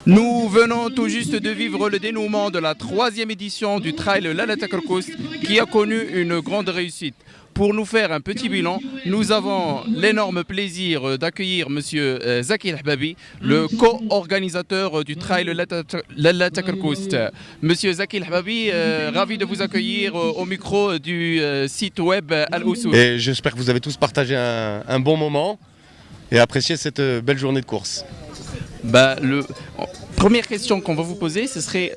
Nous venons tout juste de vivre le dénouement de la troisième édition du trail Lalata Kerkous qui a connu une grande réussite. Pour nous faire un petit bilan, nous avons l'énorme plaisir d'accueillir Monsieur Zaki El-Hababi, le co-organisateur du trail Lalata Kerkous. Monsieur Zaki El-Hababi, ravi de vous accueillir au micro du site web Al-Oussoul. Et j'espère que vous avez tous partagé un bon moment et apprécié cette belle journée de course. Première question qu'on va vous poser, ce serait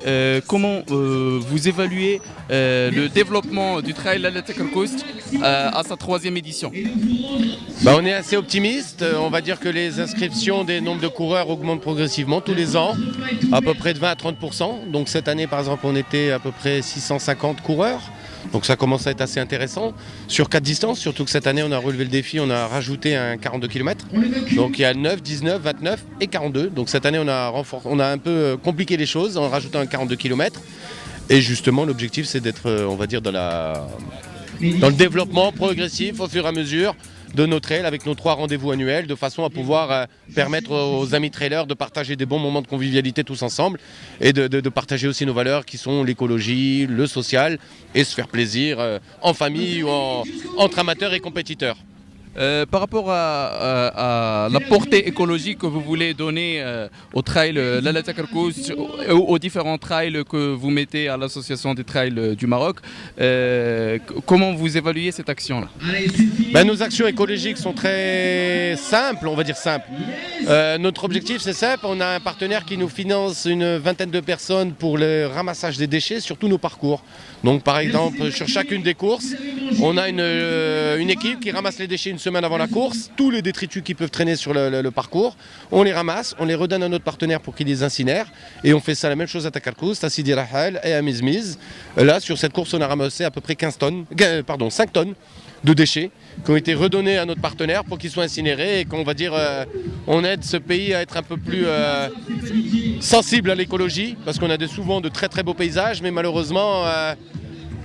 comment vous évaluez le développement du trail Lalata Kerkous à sa troisième édition? On est assez optimiste. On va dire que les inscriptions des nombres de coureurs augmentent progressivement tous les ans, à peu près de 20 à 30%. Donc cette année, par exemple, on était à peu près 650 coureurs. Donc ça commence à être assez intéressant sur 4 distances, surtout que cette année on a relevé le défi, on a rajouté un 42 km. Donc il y a 9, 19, 29 et 42. Donc cette année on a un peu compliqué les choses en rajoutant un 42 km. Et justement l'objectif c'est d'être, on va dire, dans le développement progressif au fur et à mesure de nos trails avec nos 3 rendez-vous annuels, de façon à pouvoir permettre aux amis trailers de partager des bons moments de convivialité tous ensemble et de partager aussi nos valeurs qui sont l'écologie, le social et se faire plaisir en famille ou entre amateurs et compétiteurs. Par rapport à la portée écologique que vous voulez donner au trail Lalata Kerkous, aux différents trails que vous mettez à l'association des trails du Maroc, comment vous évaluez cette action-là? Nos actions écologiques sont très simples, on va dire simples. Notre objectif c'est simple, on a un partenaire qui nous finance une vingtaine de personnes pour le ramassage des déchets sur tous nos parcours. Donc par exemple sur chacune des courses, on a une équipe qui ramasse les déchets une semaine avant la course, tous les détritus qui peuvent traîner sur le parcours, on les ramasse, on les redonne à notre partenaire pour qu'il les incinère et on fait ça la même chose à Takarkous, à Sidi Rahal et à Mizmiz. Là sur cette course on a ramassé à peu près 5 tonnes de déchets qui ont été redonnés à notre partenaire pour qu'ils soient incinérés et qu'on va dire on aide ce pays à être un peu plus sensible à l'écologie parce qu'on a souvent de très très beaux paysages mais malheureusement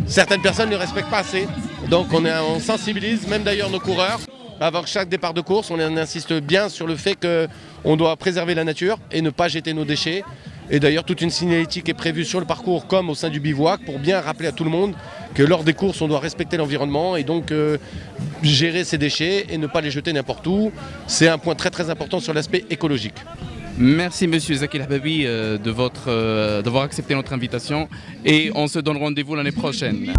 certaines personnes ne le respectent pas assez. Donc on sensibilise même d'ailleurs nos coureurs. Avant chaque départ de course, on insiste bien sur le fait qu'on doit préserver la nature et ne pas jeter nos déchets. Et d'ailleurs, toute une signalétique est prévue sur le parcours comme au sein du bivouac pour bien rappeler à tout le monde que lors des courses, on doit respecter l'environnement et donc gérer ses déchets et ne pas les jeter n'importe où. C'est un point très très important sur l'aspect écologique. Merci Monsieur Zaki El-Hababi d'avoir accepté notre invitation et on se donne rendez-vous l'année prochaine.